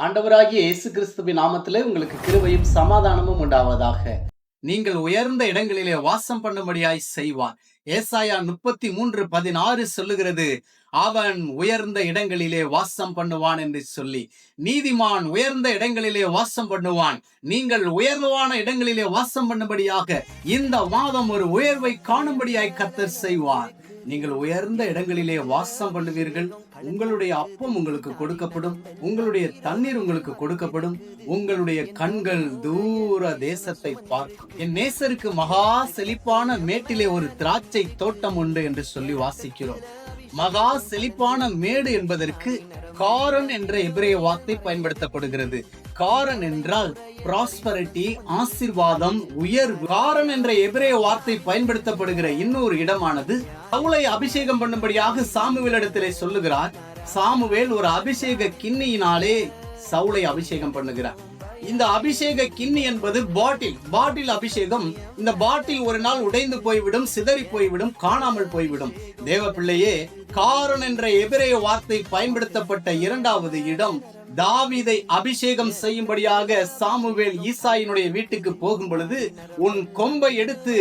ஆண்டவராகிய இயேசு கிறிஸ்துவின் நாமத்திலே உங்களுக்கு கிருபையும் சமாதானமும் உண்டாவதாக. நீங்கள் உயர்ந்த இடங்களிலே வாசம் பண்ணும்படியாய் செய்வார். ஏசாயா 33:16 சொல்லுகிறது, அவன் உயர்ந்த இடங்களிலே வாசம் பண்ணுவான் என்று சொல்லி. நீதிமான் உயர்ந்த இடங்களிலே வாசம் பண்ணுவான். நீங்கள் உயர்வான இடங்களிலே வாசம் பண்ணும்படியாக இந்த மாதம் ஒரு உயர்வை காணும்படியாய் கர்த்தர் செய்வார். நீங்கள் உயர்ந்த இடங்களிலே வாசம் பண்ணுவீர்கள். உங்களுடைய அப்பம் உங்களுக்கு கொடுக்கப்படும், உங்களுடைய தண்ணீர் உங்களுக்கு கொடுக்கப்படும், உங்களுடைய கண்கள் தூர தேசத்தை பார்க்கும். என் நேசருக்கு மகா செழிப்பான மேட்டிலே ஒரு திராட்சை தோட்டம் உண்டு என்று சொல்லி வாசிக்கிறோம். மகா செழிப்பான மேடு என்பதற்கு காரன் என்ற எபிரேய வார்த்தை பயன்படுத்தப்படுகிறது. காரன் என்றால் ப்ராஸ்பரிட்டி, ஆசீர்வாதம், உயர்வு. காரன் என்ற எபிரேய வார்த்தை பயன்படுத்தப்படுகிற இன்னொரு இடமானது சவுலை அபிஷேகம் பண்ணும்படியாக சாமுவேல் இடத்திலே சொல்லுகிறார். சாமுவேல் ஒரு அபிஷேக கிண்ணியினாலே சவுலை அபிஷேகம் பண்ணுகிறார். இந்த அபிஷேக கிண்ணி என்பது பாட்டில் அபிஷேகம். இந்த பாட்டில் ஒரு நாள் உடைந்து போய்விடும், சிதறி போய்விடும், காணாமல் போய்விடும். தேவ பிள்ளையே, காரன் என்ற எபிரேய வார்த்தை பயன்படுத்தப்பட்ட இரண்டாவது இடம் தாவீதை அபிஷேகம் செய்யும்படியாக சாமுவேல் ஈசாயினுடைய வீட்டுக்கு போகும் பொழுது, உன் கொம்பை எடுத்து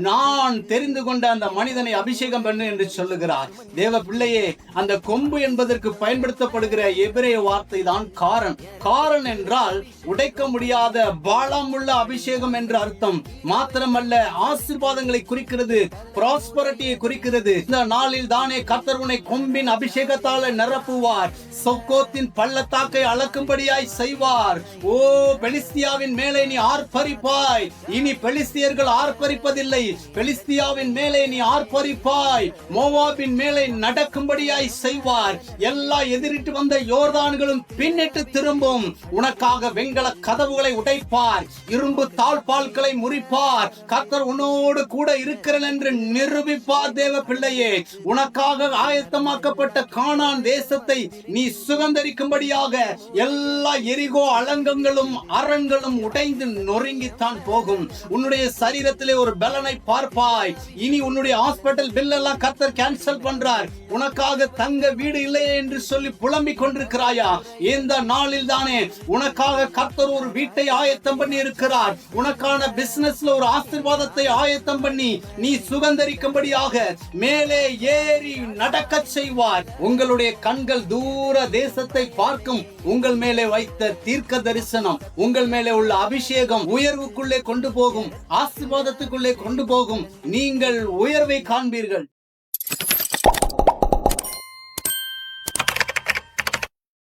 நான் தெரிந்து கொண்ட அந்த மனிதனை அபிஷேகம் பண்ணு என்று சொல்லுகிறார். தேவ பிள்ளையே, அந்த கொம்பு என்பதற்கு பயன்படுத்தப்படுகிற எபிரேய வார்த்தை தான் காரன். காரன் என்றால் உடைக்க முடியாத பலமுள்ள அபிஷேகம் என்று அர்த்தம். மாத்திரமல்ல, ஆசீர்வாதங்களை குறிக்கிறது, ப்ராஸ்பரிட்டியை குறிக்கிறது. இந்த நாளில் தானே கர்த்தர் உன்னை கொம்பின் அபிஷேகத்தால் நிரப்புவார். சொக்கோத்தின் பள்ளத்தாக்கை அளக்கும்படியாய் செய்வார். ஓ, பெலிஸ்தியாவின் மேலே நீ ஆர்ப்பரிப்பாய். இனி பெலிஸ்தியர்கள் ஆர்ப்பரிப்பதில்லை. பெலிஸ்தியாவின் மேலே நீ ஆர்ப்பரிப்பாய். மோவாபின் மேலே நடக்கும்படியாய் செய்வார். எல்லா எதிரிட்டு வந்த யோர்தான்களும் பின்னிட்டு திரும்பும். உனக்காக வெண்கல கதவுகளை உடைப்பார், இரும்பு தாழ்பால்களை முறிப்பார். கர்த்தர் உன்னோடு கூட இருக்கிறேன் என்று நிரூபிப்பார். தேவ பிள்ளையே, உனக்காக ஆயத்தமாக்கப்பட்ட கானான் தேசத்தை நீ சுகந்தரிக்கும்படியாக எல்லா எரிகோ அலங்கங்களும் அரண்களும் உடைந்து நொறுங்கித்தான் போகும். உன்னுடைய சரீரத்திலே ஒரு பலனை பார்ப்பாய். இனி உன்னுடைய ஹாஸ்பிட்டல் பில் எல்லாம் கர்த்தர் கேன்சல் பண்றார். உனக்காக தங்க வீடு இல்லையே என்று சொல்லி புலம்பிக் கொண்டிருக்கிறாயா? இந்த நாளில் தானே உனக்காக கர்த்தர் ஒரு வீட்டை ஆயத்தம் பண்ணி இருக்கிறார். உனக்கான பிசினஸ்ல ஒரு ஆசீர்வாதத்தை ஆயத்தம் பண்ணி நீ சுகந்தரிக்கும்படியாக மேலே ஏறி நடக்க செய்வார். உங்களுடைய கண்கள் தூர தேசத்தை பார்க்கும். உங்கள் மேலே வைத்த தீர்க்க தரிசனம், உங்கள் மேலே உள்ள அபிஷேகம் உயர்வுக்குள்ளே கொண்டு போகும், ஆசீர்வாதத்துக்குள்ளே கொண்டு போகும். நீங்கள் உயர்வை காண்பீர்கள்.